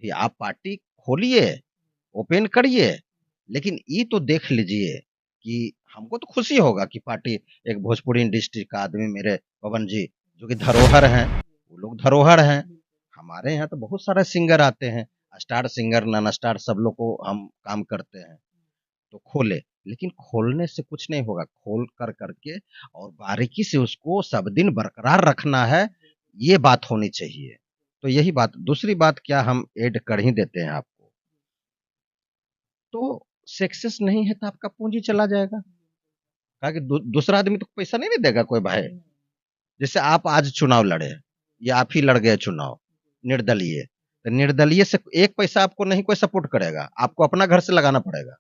कि आप पार्टी खोलिए, ओपन करिए, लेकिन ये तो देख लीजिए कि हमको तो खुशी होगा कि पार्टी एक भोजपुरी इंडस्ट्री का आदमी मेरे पवन जी जो कि धरोहर हैं, वो लोग धरोहर हैं। हमारे यहाँ तो बहुत सारे सिंगर आते हैं, स्टार सिंगर, नॉन स्टार सब लोग को हम काम करते हैं। तो खोले, लेकिन खोलने से कुछ नहीं होगा, खोल कर करके और बारीकी से उसको सब दिन बरकरार रखना है, ये बात होनी चाहिए। तो यही बात, दूसरी बात क्या हम ऐड कर ही देते हैं आपको, तो सक्सेस नहीं है तो आपका पूंजी चला जाएगा। कहा कि दूसरा आदमी तो पैसा नहीं देगा कोई भाई। जैसे आप आज चुनाव लड़े या आप ही लड़ गए चुनाव निर्दलीय, तो निर्दलीय से एक पैसा आपको नहीं कोई सपोर्ट करेगा, आपको अपना घर से लगाना पड़ेगा।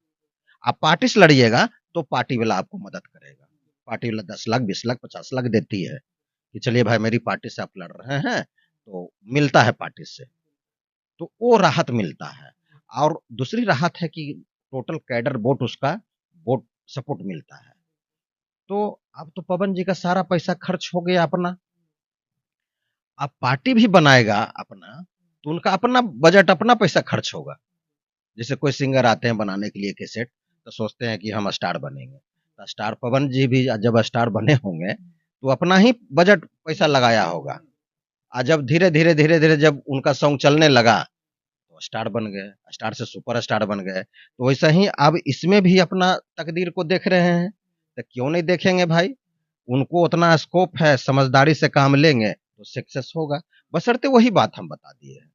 आप पार्टी से लड़िएगा तो पार्टी वाला आपको मदद करेगा, पार्टी वाला 10 लाख 20 लाख 50 लाख देती है कि चलिए भाई मेरी पार्टी से आप लड़ रहे हैं, तो मिलता है पार्टी से, तो वो राहत मिलता है। और दूसरी राहत है कि टोटल कैडर वोट उसका वोट सपोर्ट मिलता है। तो अब तो पवन जी का सारा पैसा खर्च हो गया अपना, अब पार्टी भी बनाएगा अपना, तो उनका अपना बजट, अपना पैसा खर्च होगा। जैसे कोई सिंगर आते हैं बनाने के लिए कैसेट, तो सोचते हैं कि हम स्टार बनेंगे, तो स्टार पवन जी भी जब स्टार बने होंगे तो अपना ही बजट पैसा लगाया होगा, और जब धीरे धीरे धीरे धीरे जब उनका सॉन्ग चलने लगा तो स्टार बन गए, स्टार से सुपर स्टार बन गए। तो वैसा ही अब इसमें भी अपना तकदीर को देख रहे हैं, तो क्यों नहीं देखेंगे भाई, उनको उतना स्कोप है, समझदारी से काम लेंगे तो सक्सेस होगा। बशर्ते वही बात हम बता दिए हैं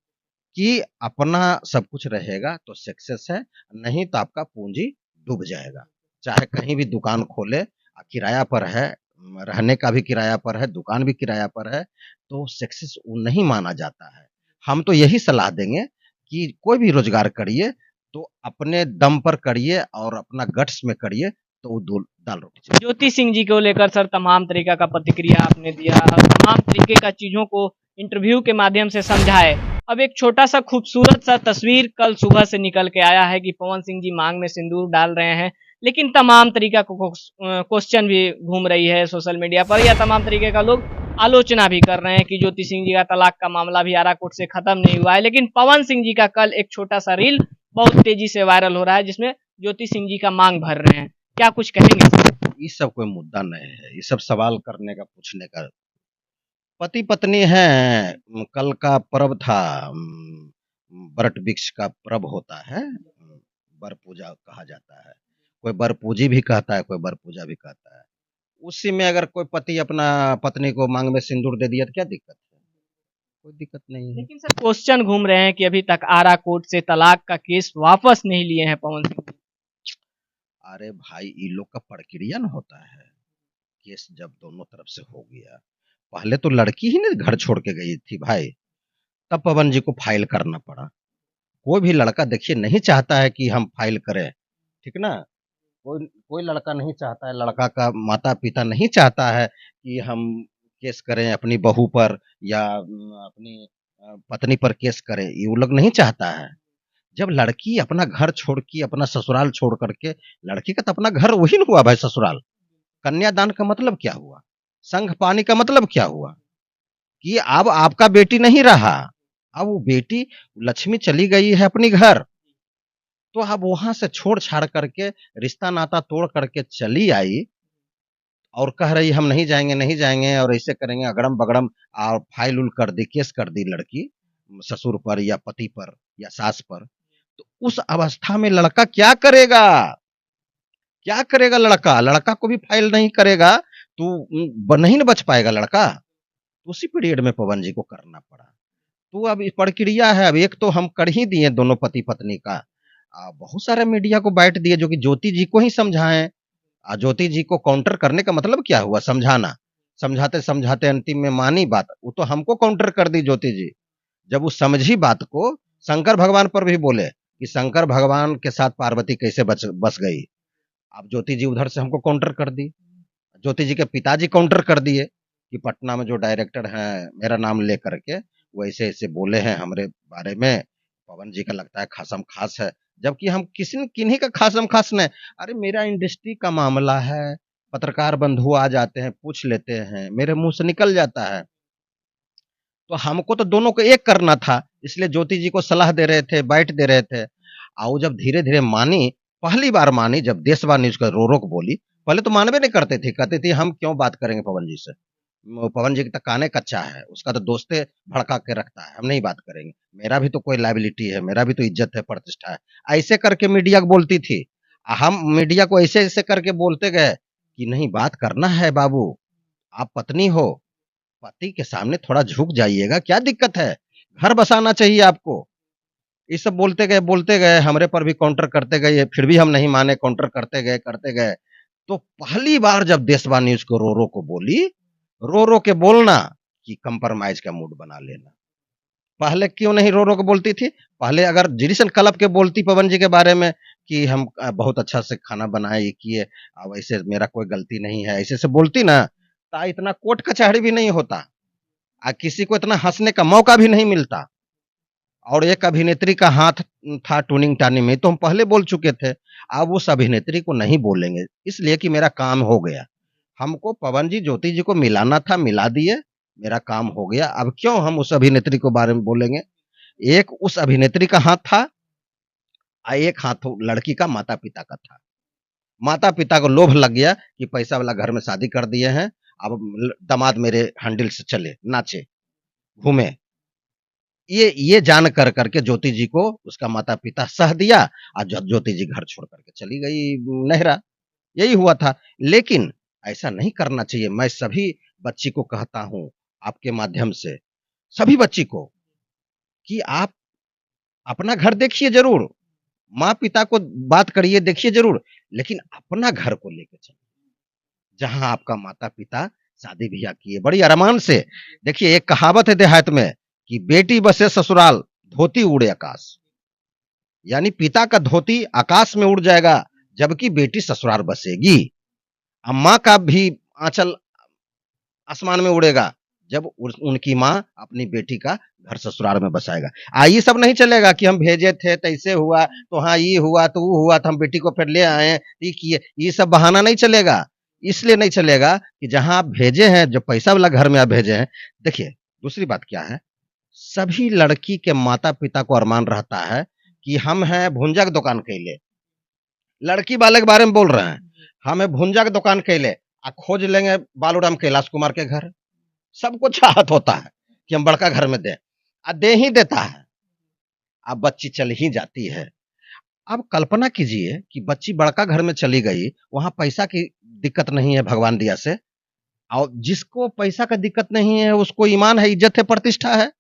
कि अपना सब कुछ रहेगा तो सक्सेस है, नहीं तो आपका पूंजी डूब जाएगा। चाहे कहीं भी दुकान खोले, किराया पर है, रहने का भी किराया पर है, दुकान भी किराया पर है, तो सक्सेस नहीं माना जाता है। हम तो यही सलाह देंगे कि कोई भी रोजगार करिए तो अपने दम पर करिए और अपना गट्स में करिए, तो वो दाल रोटी चलेगी। ज्योति सिंह जी को लेकर सर तमाम तरीका का प्रतिक्रिया आपने दिया, तमाम तरीके का चीजों को इंटरव्यू के माध्यम से समझाए। अब एक छोटा सा खूबसूरत सा तस्वीर कल सुबह से निकल के आया है कि पवन सिंह जी मांग में सिंदूर डाल रहे हैं, लेकिन तमाम तरीका को क्वेश्चन भी घूम रही है सोशल मीडिया पर, या तमाम तरीके का लोग आलोचना भी कर रहे हैं कि ज्योति सिंह जी का तलाक का मामला भी आरा कोर्ट से खत्म नहीं हुआ है। लेकिन पवन सिंह जी का कल एक छोटा सा रील बहुत तेजी से वायरल हो रहा है जिसमें ज्योति सिंह जी का मांग भर रहे हैं, क्या कुछ कहेंगे सर? ये सब कोई मुद्दा नहीं है, ये सब सवाल करने का, पूछने का। पति पत्नी हैं, कल का पर्व था, बरट वृक्ष का पर्व होता है, बर पूजा कहा जाता है, कोई बर पूजी भी कहता है, कोई बर पूजा भी कहता है। उसी में अगर कोई पति अपना पत्नी को मांग में सिंदूर दे दिया तो क्या दिक्कत है, कोई दिक्कत नहीं है। लेकिन सर क्वेश्चन घूम रहे हैं कि अभी तक आरा कोर्ट से तलाक का केस वापस नहीं लिए हैं पवन सिंह। अरे भाई, ये लोग का प्रक्रिया न होता है, केस जब दोनों तरफ से हो गया, पहले तो लड़की ही ना घर छोड़ के गई थी भाई, तब पवन जी को फाइल करना पड़ा। कोई भी लड़का देखिए नहीं चाहता है कि हम फाइल करें, ठीक ना, कोई कोई लड़का नहीं चाहता है, लड़का का माता पिता नहीं चाहता है कि हम केस करें अपनी बहू पर या अपनी पत्नी पर केस करें, ये वो लोग नहीं चाहता है। जब लड़की अपना घर छोड़ के, अपना ससुराल छोड़ करके, लड़की का तो अपना घर वही न हुआ भाई ससुराल, कन्यादान का मतलब क्या हुआ, संघ पानी का मतलब क्या हुआ, कि अब आपका बेटी नहीं रहा, अब वो बेटी लक्ष्मी चली गई है अपनी घर, तो अब वहां से छोड़ छाड़ करके, रिश्ता नाता तोड़ करके चली आई और कह रही हम नहीं जाएंगे, नहीं जाएंगे और ऐसे करेंगे, अगड़म बगड़म, और फाइल उल कर दी, केस कर दी लड़की ससुर पर या पति पर या सास पर। तो उस अवस्था में लड़का क्या करेगा, क्या करेगा लड़का, लड़का को भी फाइल नहीं करेगा तो नहीं न बच पाएगा लड़का। तो उसी पीरियड में पवन जी को करना पड़ा। तो अब ये प्रक्रिया है, अब एक तो हम कर ही दिए दोनों पति पत्नी का, बहुत सारे मीडिया को बांट दिए जो कि ज्योति जी को ही समझाएं। ज्योति जी को काउंटर करने का मतलब क्या हुआ, समझाना, समझाते समझाते अंतिम में मानी बात, वो तो हमको काउंटर कर दी ज्योति जी। जब वो समझी बात को, शंकर भगवान पर भी बोले कि शंकर भगवान के साथ पार्वती कैसे बस गई। अब ज्योति जी उधर से हमको काउंटर कर दी, ज्योति जी के पिताजी काउंटर कर दिए कि पटना में जो डायरेक्टर हैं मेरा नाम लेकर के वो ऐसे ऐसे बोले हैं हमारे बारे में, पवन जी का लगता है खासम खास है, जबकि हम किसी किन्हीं का खासम खास नहीं। अरे मेरा इंडस्ट्री का मामला है, पत्रकार बंधु आ जाते हैं, पूछ लेते हैं, मेरे मुंह से निकल जाता है। तो हमको तो दोनों को एक करना था, इसलिए ज्योति जी को सलाह दे रहे थे, बाइट दे रहे थे। और जब धीरे-धीरे मानी, पहली बार मानी जब देशवा न्यूज़ को रो-रो के बोली, पहले तो मानबे नहीं करते थे, कहते थे हम क्यों बात करेंगे पवन जी से। पवन जी का तो काने कच्चा है, उसका तो दोस्ते भड़का के रखता है, हम नहीं बात करेंगे। मेरा भी तो कोई लायबिलिटी है, मेरा भी तो इज्जत है, प्रतिष्ठा है। ऐसे करके मीडिया को बोलती थी। हम मीडिया को ऐसे-ऐसे करके बोलते गए कि नहीं बात करना है बाबू, आप पत्नी हो, पति के सामने थोड़ा झुक जाइएगा, क्या दिक्कत है? घर बसाना चाहिए आपको। ये सब बोलते गए, हमरे पर भी काउंटर करते गए, फिर भी हम नहीं माने, काउंटर करते गए। तो पहली बार जब देशवा न्यूज़ को रो-रो को बोली, रो-रो के बोलना कि कंप्रोमाइज़ का मूड बना लेना। पहले क्यों नहीं रो-रो के बोलती थी? पहले अगर जिरिसन कलप के बोलती पवन जी के बारे में कि हम बहुत अच्छा से खाना बनाए, ये किए, अब ऐसे मेरा कोई गलती नहीं है, ऐसे-ऐसे बोलती ना, तो इतना कोर्ट कचहरी भी नहीं होता। किसी को इतना हँसने का मौका भी नहीं मिलता। और एक अभिनेत्री का हाथ था टूनिंग-टानी में, तो हम पहले बोल चुके थे। अब उस अभिनेत्री को नहीं बोलेंगे, इसलिए कि मेरा काम हो गया। हमको पवन जी, ज्योति जी को मिलाना था, मिला दिए, मेरा काम हो गया। अब क्यों हम उस अभिनेत्री के बारे में बोलेंगे? एक उस अभिनेत्री का हाथ था एक हाथ लड़की का माता-पिता का था। माता-पिता को लोभ लग गया कि पैसा वाला घर में शादी कर दिए हैं, अब दामाद मेरे हैंडल से चले, नाचे, घूमे। ये जान कर करके ज्योति जी को उसका माता-पिता सह दिया और ज्योति जी घर छोड़ कर के चली गई नेहरा, यही हुआ था। लेकिन ऐसा नहीं करना चाहिए। मैं सभी बच्ची को कहता हूँ आपके माध्यम से, सभी बच्ची को कि आप अपना घर देखिए ज़रूर, माँ-पिता को बात करिए, देखिए ज़रूर, लेकिन अपना घर को लेके चलिए। जहाँ आपका माता-पिता शादी-ब्याह किए, बड़ी अरमान से। देखिए एक कहावत है देहात में कि बेटी बसे ससुराल, धोती उड़े आकाश। यानी पिता का धोती आकाश में उड़ जाएगा, जबकि बेटी ससुराल बसेगी। माँ का भी आंचल आसमान में उड़ेगा, जब उनकी माँ अपनी बेटी का घर ससुराल में बसाएगा। ये सब नहीं चलेगा कि हम भेजे थे तो ऐसे हुआ, तो हाँ ये हुआ तो वो हुआ, तो हम बेटी को फिर ले आए, ये किए, ये सब बहाना नहीं चलेगा। इसलिए नहीं चलेगा कि जहाँ आप भेजे हैं, जो पैसा वाला घर में आप भेजे हैं, देखिए दूसरी बात क्या है, सभी लड़की के माता-पिता को अरमान रहता है कि हम हैं भुंजा के दुकान कैले। लड़की वाले के बारे में बोल रहे हैं, हमें भुंजा के दुकान कैले, खोज लेंगे बालूराम कैलाश कुमार के घर। सबको चाहत होता है कि हम बड़का घर में दें, दे ही देता है। अब बच्ची चल ही जाती है। अब कल्पना कीजिए कि बच्ची बड़का घर में चली गई, वहाँ पैसा की दिक्कत नहीं है भगवान दिया से, और जिसको पैसा का दिक्कत नहीं है, उसको ईमान है, इज्जत है, प्रतिष्ठा है,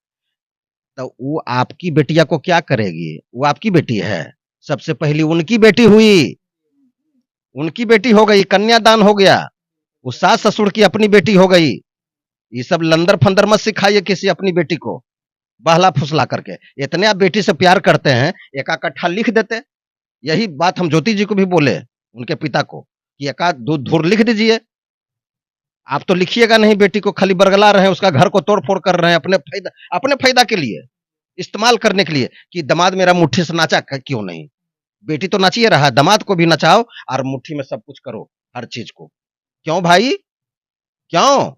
तो वो आपकी बेटिया को क्या करेगी? वो आपकी बेटी है, सबसे पहली उनकी बेटी हुई, उनकी बेटी हो गई, कन्यादान हो गया, वो सास-ससुर की अपनी बेटी हो गई। ये सब लंदर-फंदर मत सिखाइए किसी अपनी बेटी को, बहला-फुसला करके। इतने आप बेटी से प्यार करते हैं, एक आध कट्ठा लिख देते। यही बात हम ज्योति जी को भी बोले, उनके पिता को, कि एक आध 2 धुर लिख दीजिए। आप तो लिखिएगा नहीं, बेटी को खाली बरगला रहे हैं, उसका घर को तोड़-फोड़ कर रहे हैं अपने फायदा के लिए, इस्तेमाल करने के लिए कि दामाद मेरा मुट्ठी से नाचा क्यों नहीं? बेटी तो नाचिए रहा है, दामाद को भी नचाओ और मुट्ठी में सब कुछ करो, हर चीज़ को। क्यों भाई? क्यों?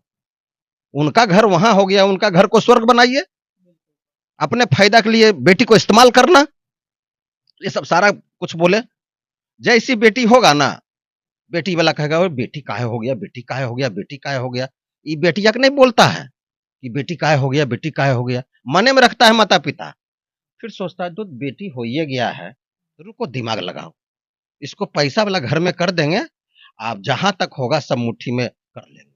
उनका घर वहाँ हो गया, उनका घर को स्वर्ग बनाइए। अपने फायदा के लिए बेटी को इस्तेमाल करना, ये सब सारा कुछ बोले। जैसी बेटी होगा ना, बेटी वाला कहेगा बेटी काहे हो गया, बेटी काहे हो गया, बेटी काहे हो गया। ये बेटिया के नहीं बोलता है कि बेटी काहे हो गया, बेटी काहे हो गया, मने में रखता है माता पिता। फिर सोचता है तो बेटी हो ही गया है, रुको दिमाग लगाओ, इसको पैसा वाला घर में कर देंगे, आप जहां तक होगा सब मुट्ठी में कर लेंगे।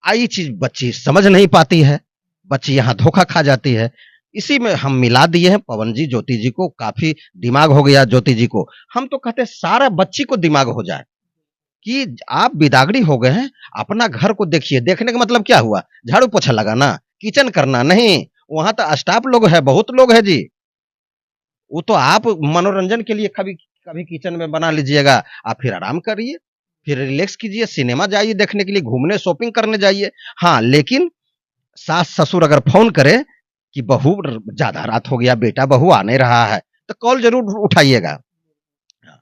आई चीज बच्ची समझ नहीं पाती है, बच्ची यहाँ धोखा खा जाती है। इसी में हम मिला दिए हैं पवन जी, ज्योति जी को काफ़ी दिमाग हो गया ज्योति जी को। हम तो कहते हैं सारा बच्ची को दिमाग हो जाए कि आप बिदागड़ी हो गए हैं, अपना घर को देखिए। देखने का मतलब क्या हुआ? झाड़ू-पोछा लगाना, किचन करना नहीं, वहाँ तो स्टाफ लोग हैं, बहुत लोग हैं जी। वो तो आप मनोरंजन के लिए कभी कभी किचन में बना लीजिएगा, आप फिर आराम करिए, फिर रिलैक्स कीजिए, सिनेमा जाइए देखने के लिए, घूमने शॉपिंग करने जाइए। हाँ, लेकिन सास-ससुर अगर फ़ोन करे कि बहू ज़्यादा रात हो गया, बेटा बहू आ नहीं रहा है, तो कॉल ज़रूर उठाइएगा। हाँ,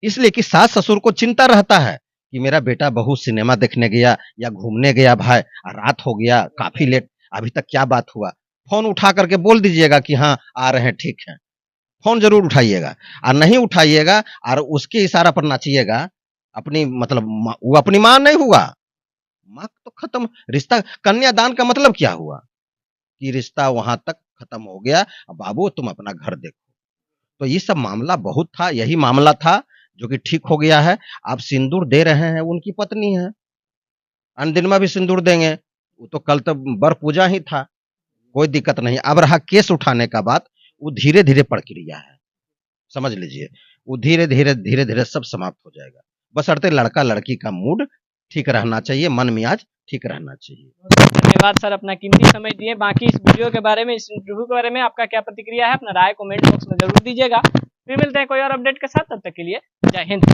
इसलिए कि सास-ससुर को चिंता रहता है कि मेरा बेटा बहू सिनेमा देखने गया या घूमने गया भाई, रात हो गया, काफ़ी लेट। अभी तक क्या बात हुआ, फोन उठा करके बोल दीजिएगा कि हाँ आ रहे हैं, ठीक है, फोन जरूर उठाइएगा। और नहीं उठाइएगा और उसके इशारा पर नाचिएगा, अपनी मतलब वो अपनी माँ नहीं हुआ, माँ तो खत्म रिश्ता। कन्यादान का मतलब क्या हुआ कि रिश्ता वहां तक खत्म हो गया, अब बाबू तुम अपना घर देखो। तो ये सब मामला बहुत था, यही मामला था जो कि ठीक हो गया है। आप सिंदूर दे रहे हैं, उनकी पत्नी है, अन्य दिन में भी सिंदूर देंगे, वो तो कल तो बर पूजा ही था, कोई दिक्कत नहीं। अब रहा केस उठाने का बात, वो धीरे धीरे प्रक्रिया है, समझ लीजिए, वो धीरे धीरे धीरे धीरे सब समाप्त हो जाएगा। बशर्ते लड़का लड़की का मूड ठीक रहना चाहिए, मन मियाज ठीक रहना चाहिए। धन्यवाद सर, अपना कीमती समय दिए। बाकी इस वीडियो के बारे में, इस इंटरव्यू के बारे में आपका क्या प्रतिक्रिया है, अपना राय कमेंट बॉक्स में जरूर दीजिएगा। फिर मिलते हैं कोई और अपडेट के साथ, तब तक के लिए जय हिंद।